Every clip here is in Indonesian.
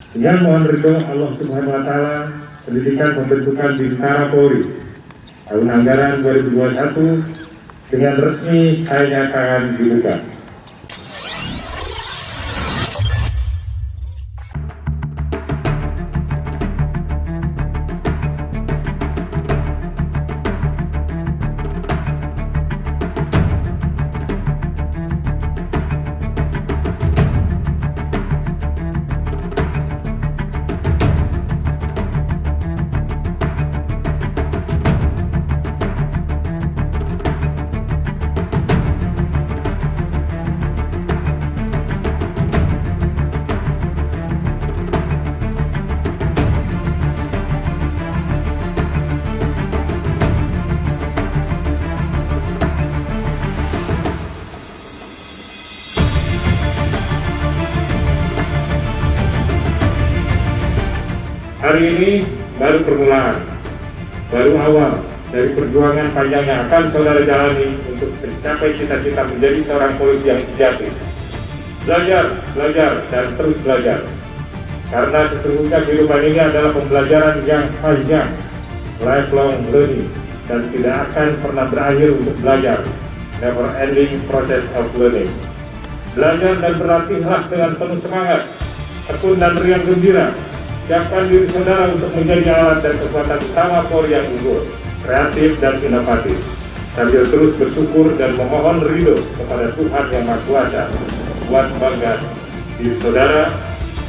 Dengan mohon ridho Allah Subhanahu wa Ta'ala, pendidikan pembentukan Bintara Polri tahun anggaran 2021 dengan resmi saya nyatakan dibuka. Hari ini baru permulaan, baru awal dari perjuangan panjang yang akan saudara jalani untuk mencapai cita-cita menjadi seorang polisi yang sejati. Belajar, dan terus belajar. Karena sesungguhnya kehidupan ini adalah pembelajaran yang panjang, lifelong learning, dan tidak akan pernah berakhir untuk belajar. Never ending process of learning. Belajar dan berlatihlah dengan penuh semangat, tekun dan riang gembira. Siapkan diri saudara untuk menjadi alat dan kekuatan utama Polri yang unggul, kreatif dan inovatif, sambil terus bersyukur dan memohon ridho kepada Tuhan Yang Maha Kuasa. Buat bangga diri saudara,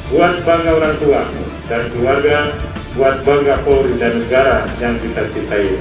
buat bangga orang tua dan keluarga, buat bangga Polri dan negara yang kita cintai.